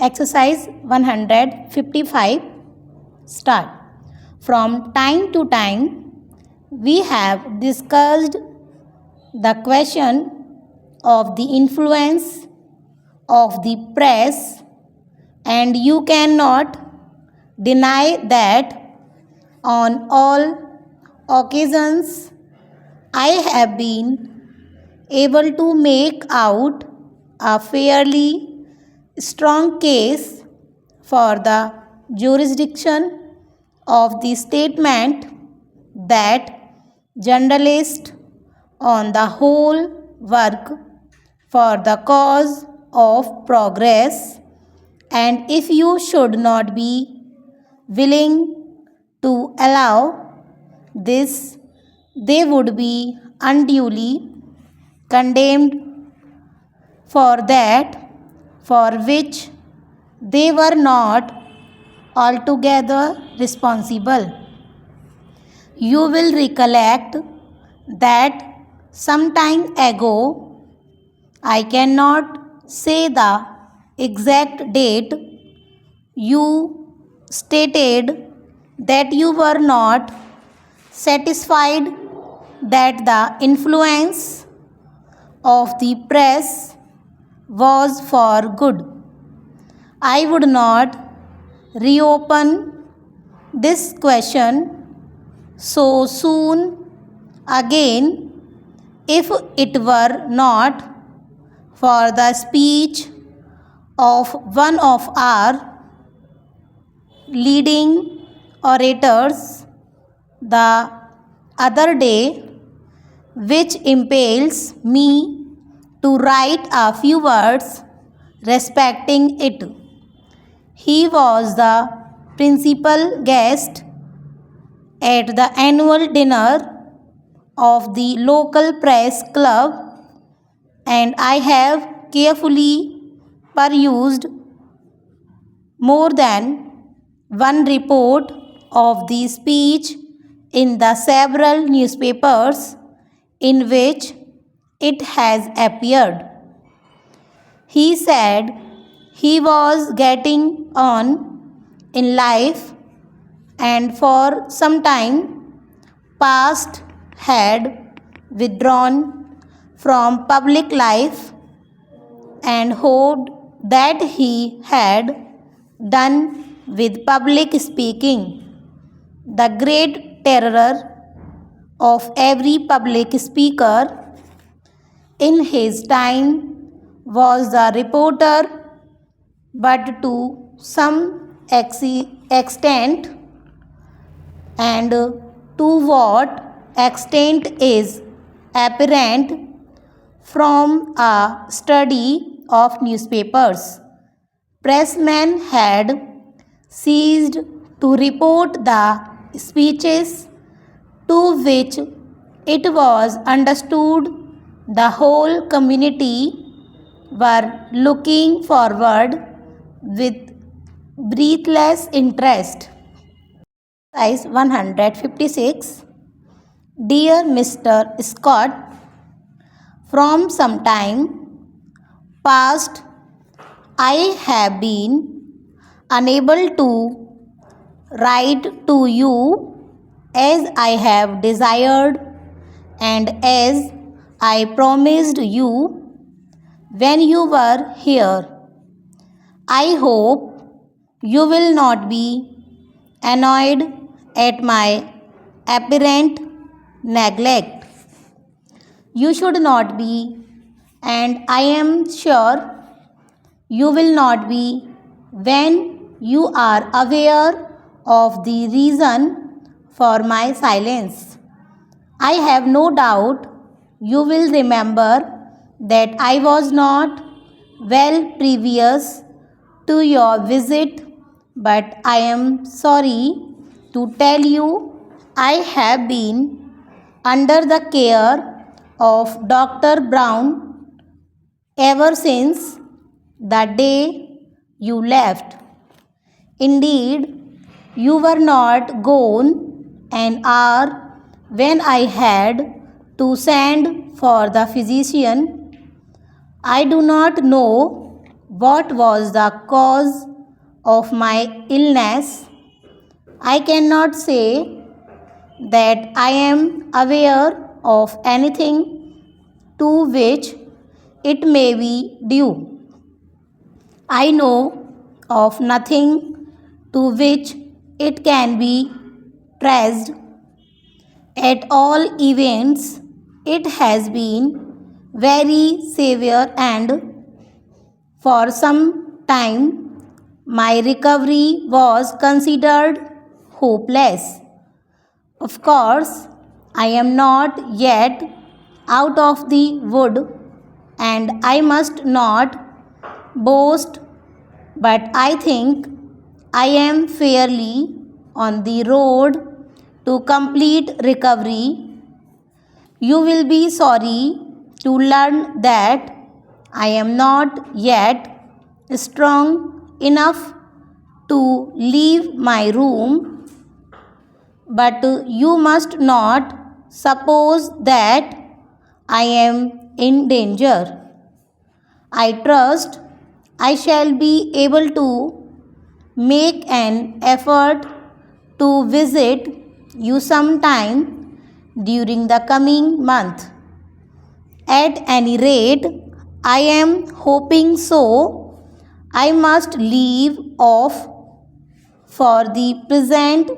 Exercise 155. Start. From time to time, we have discussed the question of the influence of the press, and you cannot deny that on all occasions I have been able to make out a fairly strong case for the jurisdiction of the statement that journalists on the whole work for the cause of progress, and if you should not be willing to allow this, they would be unduly condemned for that for which they were not altogether responsible. You will recollect that some time ago, I cannot say the exact date, you stated that you were not satisfied that the influence of the press was for good. I would not reopen this question so soon again if it were not for the speech of one of our leading orators the other day, which impels me to write a few words respecting it. He was the principal guest at the annual dinner of the local press club, and I have carefully perused more than one report of the speech in the several newspapers in which it has appeared. He said he was getting on in life and for some time past had withdrawn from public life and hoped that he had done with public speaking. The great terror of every public speaker in his time was the reporter, but to some extent, and to what extent is apparent from a study of newspapers. Pressmen had ceased to report the speeches to which it was understood the whole community were looking forward with breathless interest. Exercise 156. Dear Mr. Scott, from some time past I have been unable to write to you as I have desired and as I promised you when you were here. I hope you will not be annoyed at my apparent neglect. You should not be, and I am sure you will not be when you are aware of the reason for my silence. I have no doubt you will remember that I was not well previous to your visit, but I am sorry to tell you I have been under the care of Dr. Brown ever since the day you left. Indeed, you were not gone an hour when I had to send for the physician. I do not know what was the cause of my illness, I cannot say that I am aware of anything to which it may be due. I know of nothing to which it can be traced. At all events, it has been very severe, and for some time my recovery was considered hopeless. Of course, I am not yet out of the wood, and I must not boast, but I think I am fairly on the road to complete recovery. You will be sorry to learn that I am not yet strong enough to leave my room, but you must not suppose that I am in danger. I trust I shall be able to make an effort to visit you sometime during the coming month. At any rate, I am hoping so. I must leave off for the present,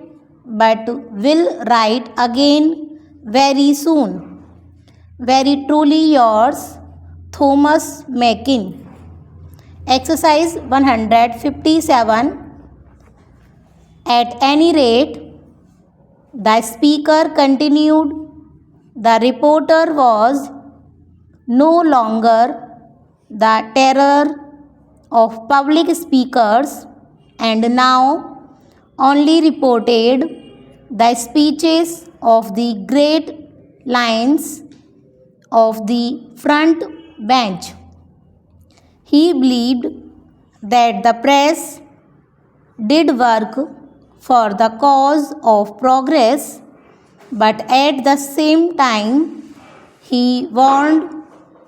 but will write again very soon. Very truly yours, Thomas Mackin. Exercise 157. At any rate, the speaker continued, the reporter was no longer the terror of public speakers, and now only reported the speeches of the great lions of the front bench. He believed that the press did work for the cause of progress, but at the same time he warned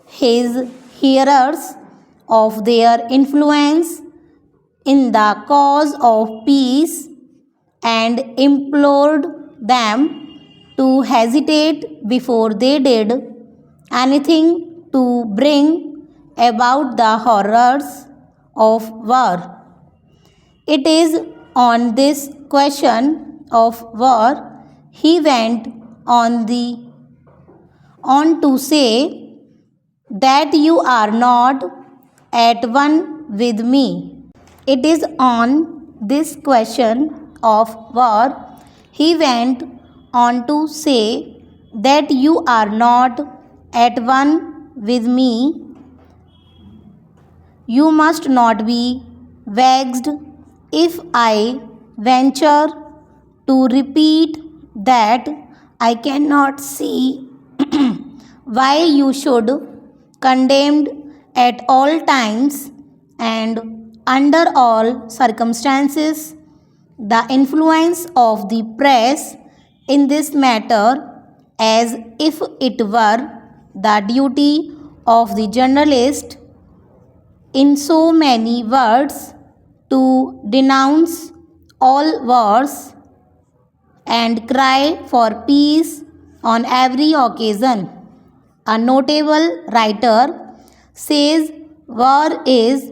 his hearers of their influence in the cause of peace and implored them to hesitate before they did anything to bring about the horrors of war. It is on this question of war he went on to say that you are not at one with me. It is on this question of war he went on to say that you are not at one with me. You must not be vexed if I venture to repeat that I cannot see why you should condemned at all times and under all circumstances the influence of the press in this matter, as if it were the duty of the journalist in so many words to denounce all wars and cry for peace on every occasion. A notable writer says war is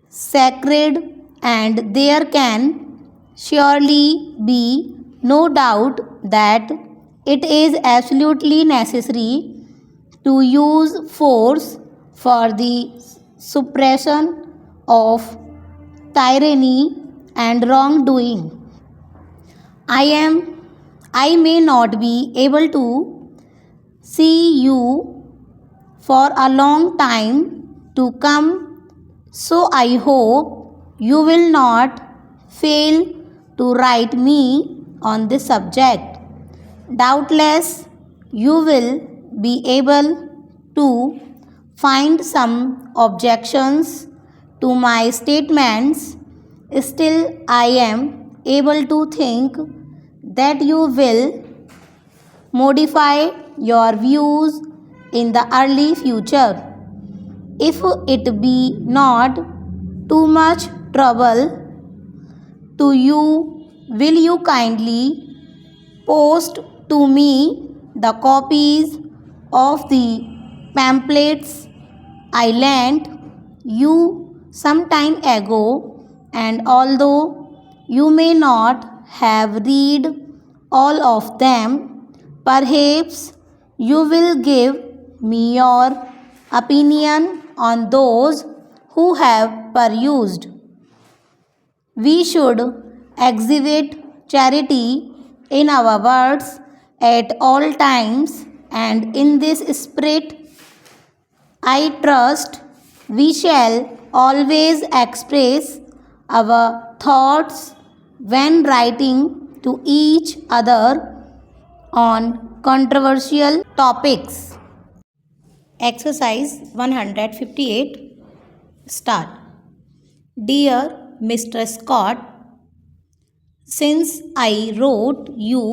sacred, and there can surely be no doubt that it is absolutely necessary to use force for the suppression of tyranny and wrongdoing. I may not be able to see you for a long time to come, so I hope you will not fail to write me on this subject. Doubtless you will be able to find some objections to my statements. Still, I am able to think that you will modify your views in the early future. If it be not, too much trouble to you, will you kindly post to me the copies of the pamphlets I lent you some time ago, and although you may not have read all of them, perhaps you will give me your opinion on those who have perused. We should exhibit charity in our words at all times, and in this spirit, I trust we shall always express our thoughts when writing to each other on controversial topics. Exercise 158. Start. Dear Mr. Scott, since I wrote you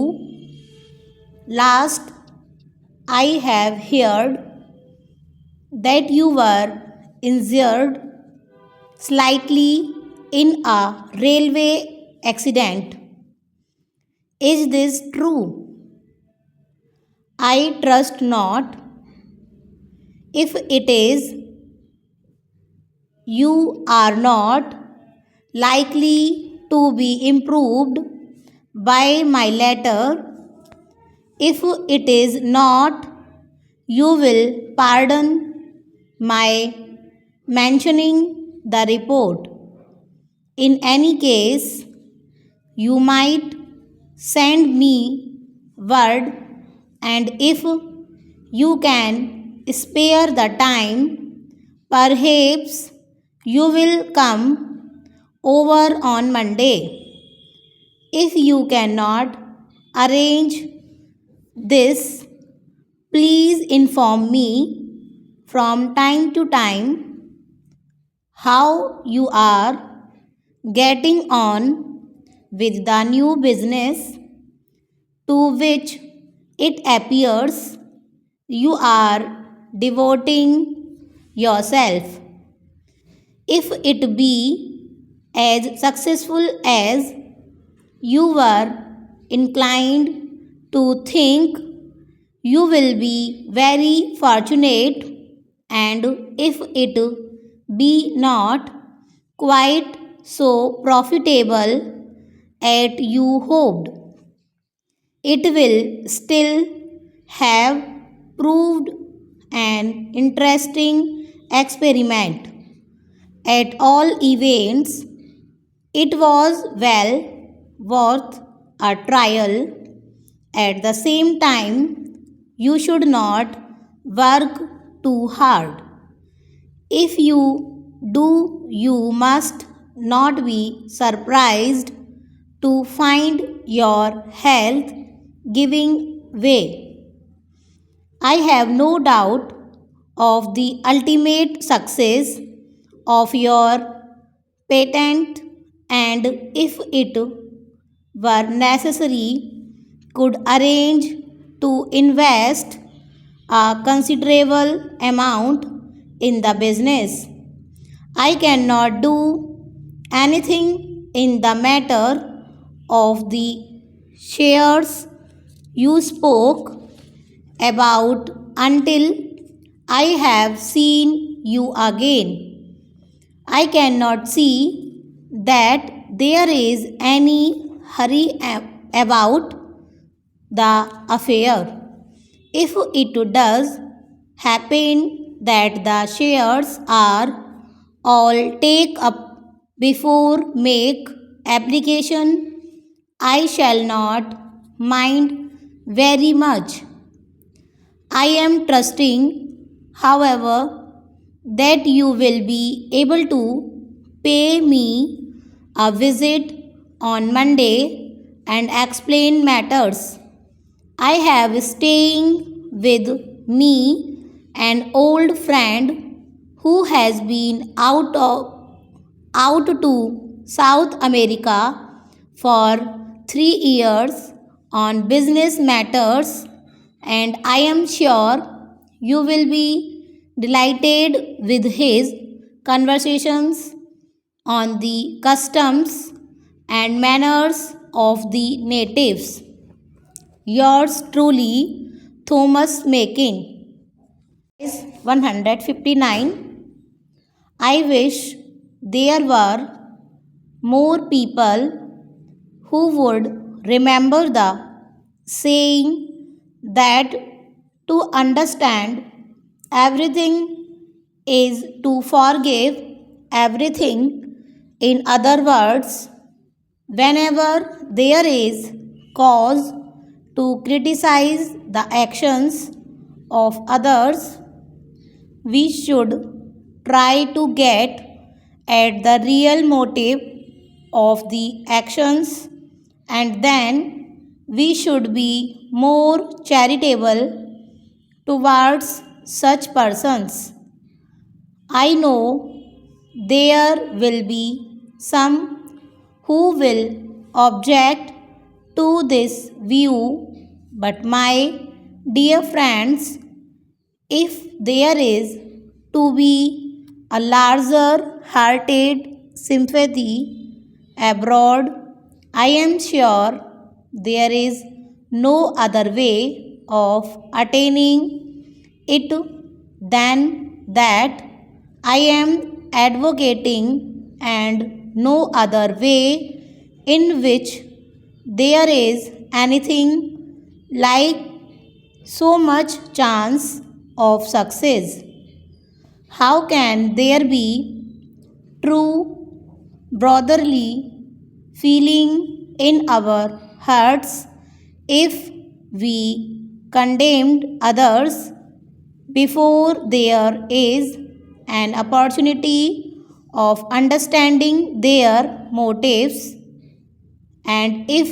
last, I have heard that you were injured slightly in a railway accident. Is this true? I trust not. If it is, you are not likely to be improved by my letter. If it is not, you will pardon my mentioning the report. In any case, you might send me word, and if you can spare the time, perhaps you will come over on Monday. If you cannot arrange this, please inform me from time to time how you are getting on with the new business to which it appears you are devoting yourself. If it be as successful as you were inclined to think, you will be very fortunate, and if it be not quite so profitable as you hoped, it will still have proved an interesting experiment. At all events, it was well worth a trial. At the same time, you should not work too hard. If you do, you must not be surprised to find your health giving way. I have no doubt of the ultimate success of your patent, and if it were necessary, could arrange to invest a considerable amount in the business. I cannot do anything in the matter of the shares you spoke about until I have seen you again. I cannot see that there is any hurry about the affair. If it does happen that the shares are all take up before make application, I shall not mind very much. I am trusting, however, that you will be able to pay me a visit on Monday and explain matters. I have staying with me an old friend who has been out to South America for 3 years on business matters, and I am sure you will be delighted with his conversations. on the customs and manners of the natives. Yours truly, Thomas Makin. Is 159. I wish there were more people who would remember the saying that to understand everything is to forgive everything. In other words, whenever there is cause to criticize the actions of others, we should try to get at the real motive of the actions, and then we should be more charitable towards such persons. I know there will be some who will object to this view, but my dear friends, if there is to be a larger hearted sympathy abroad, I am sure there is no other way of attaining it than that I am advocating, and no other way in which there is anything like so much chance of success. How can there be true brotherly feeling in our hearts if we condemned others before there is an opportunity of understanding their motives, and if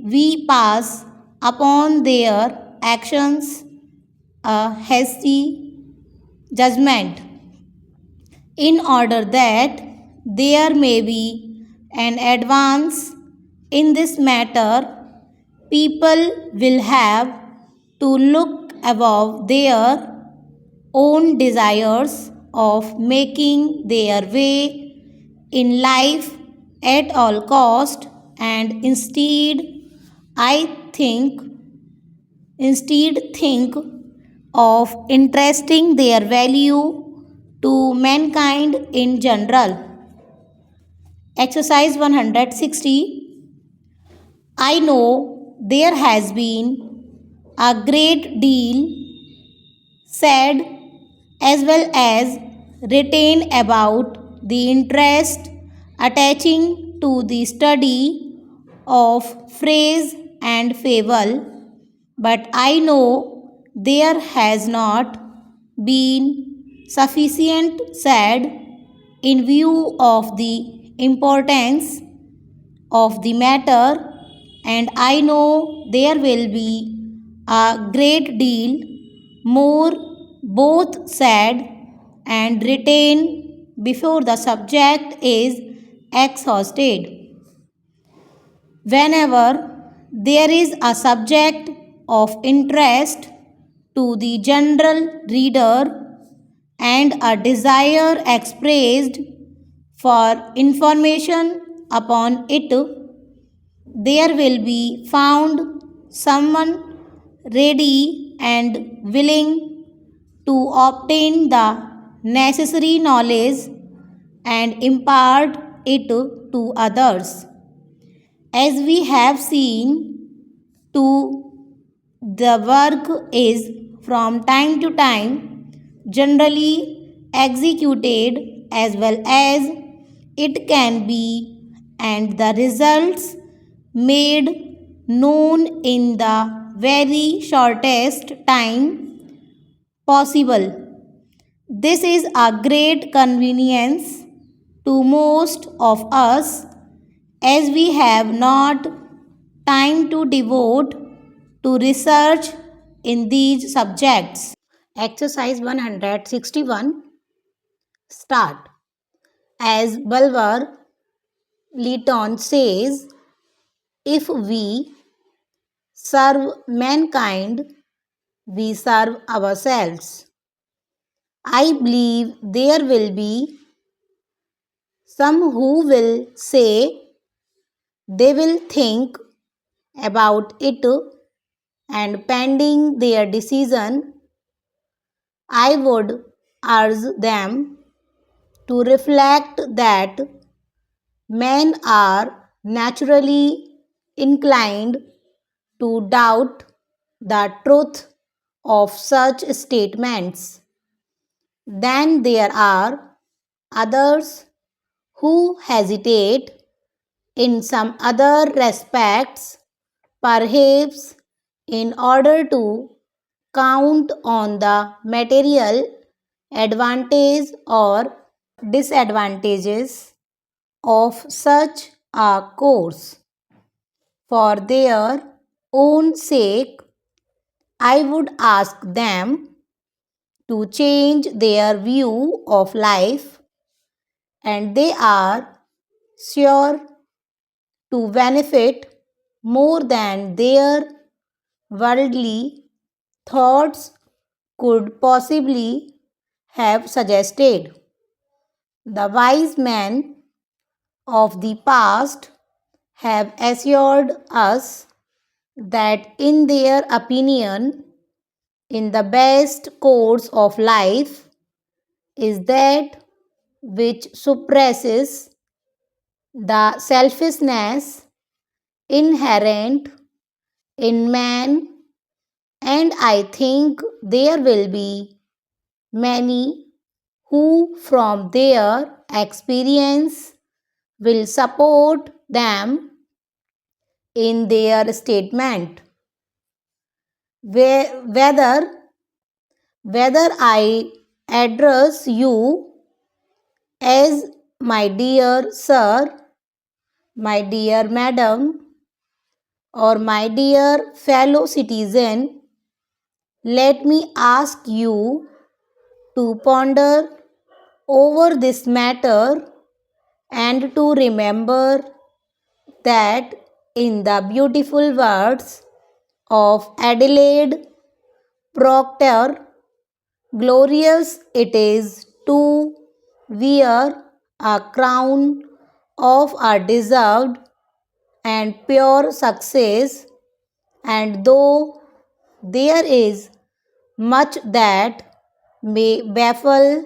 we pass upon their actions a hasty judgment in order that there may be an advance in this matter? People will have to look above their own desires of making their way in life at all cost, and I think of interesting their value to mankind in general. Exercise 160. I know there has been a great deal said as well as written about the interest attaching to the study of phrase and fable, but I know there has not been sufficient said in view of the importance of the matter, and I know there will be a great deal more both said and written before the subject is exhausted. Whenever there is a subject of interest to the general reader and a desire expressed for information upon it, there will be found someone ready and willing to obtain the necessary knowledge and impart it to others. As we have seen, to the work is from time to time generally executed as well as it can be, and the results made known in the very shortest time possible. This is a great convenience to most of us, as we have not time to devote to research in these subjects. Exercise 161. Start. As Bulwer Lytton says, if we serve mankind, we serve ourselves. I believe there will be Some who will say they will think about it and pending their decision, I would urge them to reflect that men are naturally inclined to doubt the truth of such statements. Then there are others who hesitate in some other respects, perhaps in order to count on the material advantage or disadvantages of such a course. For their own sake, I would ask them to change their view of life, and they are sure to benefit more than their worldly thoughts could possibly have suggested. The wise men of the past have assured us that, in their opinion, in the best course of life is that which suppresses the selfishness inherent in man, and I think there will be many who, from their experience, will support them in their statement. Whether I address you as my dear sir, my dear madam, or my dear fellow citizen, let me ask you to ponder over this matter and to remember that, in the beautiful words of Adelaide Proctor, glorious it is to wear a crown of a deserved and pure success, and though there is much that may baffle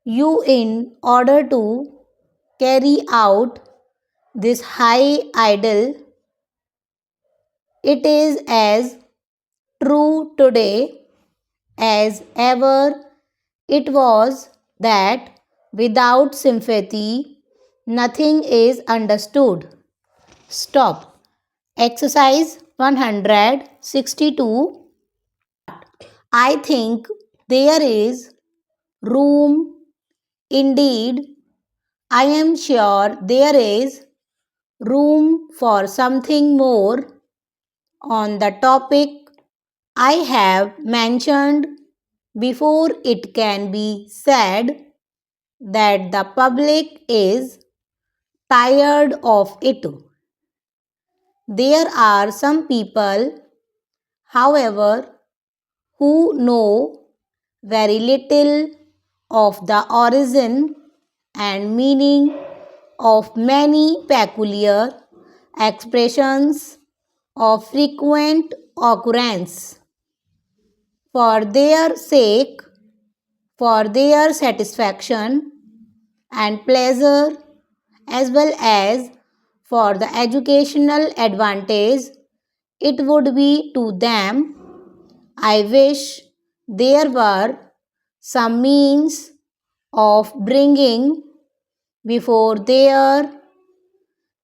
you in order to carry out this high ideal, it is as true today as ever it was that without sympathy nothing is understood. Stop. Exercise 162. I think there is room. Indeed, I am sure there is room for something more on the topic I have mentioned before it can be said that the public is tired of it. There are some people, however, who know very little of the origin and meaning of many peculiar expressions of frequent occurrence. For their sake, for their satisfaction and pleasure, as well as for the educational advantage it would be to them, I wish there were some means of bringing before their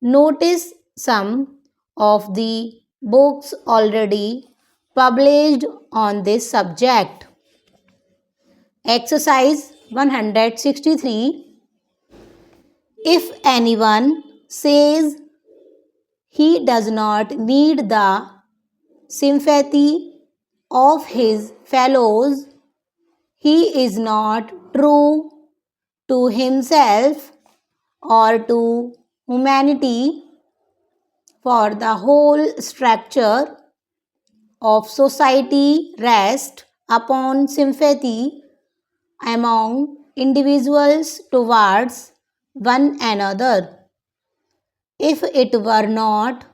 notice some of the books already published on this subject. Exercise 163. If anyone says he does not need the sympathy of his fellows, he is not true to himself or to humanity, for the whole structure of society rests upon sympathy among individuals towards one another. If it were not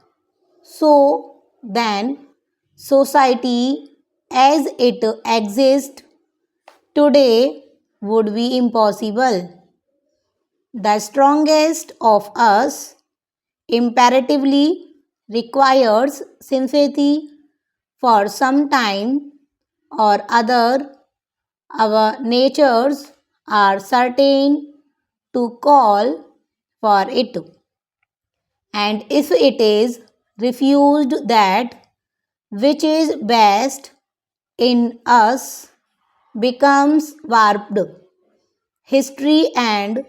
so, then society as it exists today would be impossible. The strongest of us imperatively requires sympathy for some time or other. Our natures are certain to call for it. And if it is refused, that which is best in us becomes warped. History and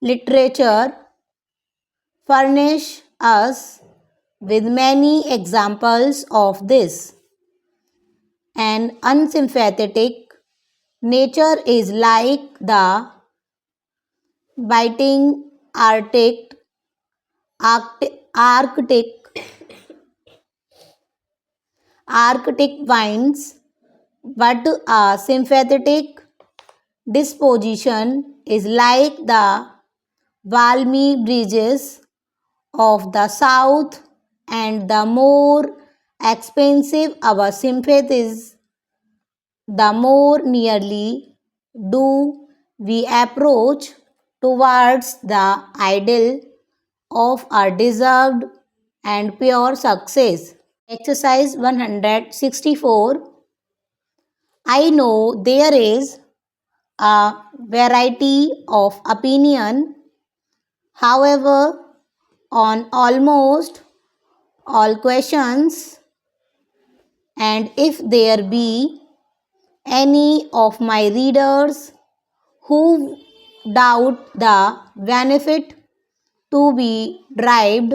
literature furnish us with many examples of this. An unsympathetic nature is like the biting arctic arctic winds, but a sympathetic disposition is like the balmy breezes of the south, and the more expensive our sympathies, the more nearly do we approach towards the ideal of a deserved and pure success. Exercise 164. I know there is a variety of opinion, however, on almost all questions, and if there be any of my readers who doubt the benefit to be derived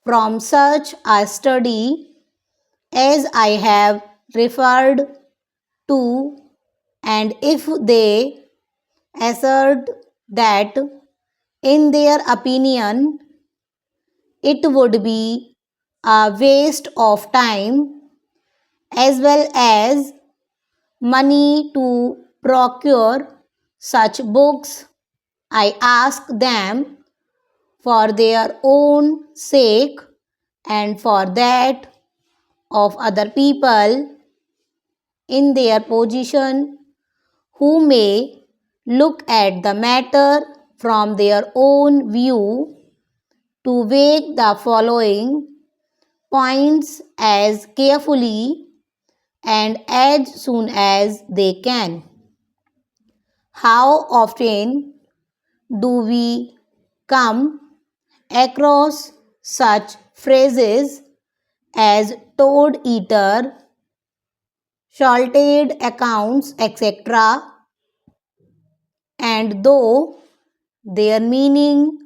from such a study as I have referred to, and if they assert that, in their opinion, it would be a waste of time as well as money to procure such books, I ask them for their own sake and for that of other people in their position who may look at the matter from their own view, to weigh the following points as carefully and as soon as they can. How often do we come across such phrases as toad eater, salted accounts, etc., and though their meaning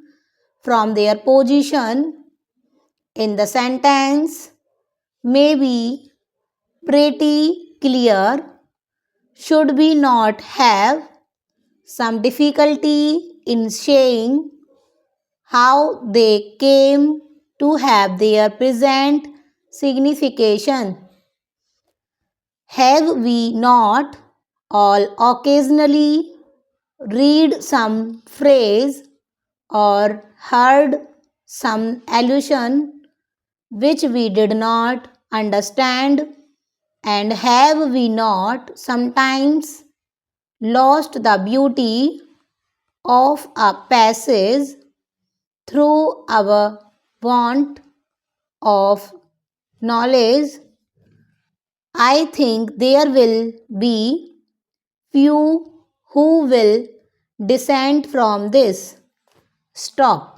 from their position in the sentence may be pretty clear, should we not have some difficulty in saying how they came to have their present signification? Have we not all occasionally read some phrase or heard some allusion which we did not understand, and have we not sometimes lost the beauty of a passage through our want of knowledge? I think there will be few who will dissent from this. Stop.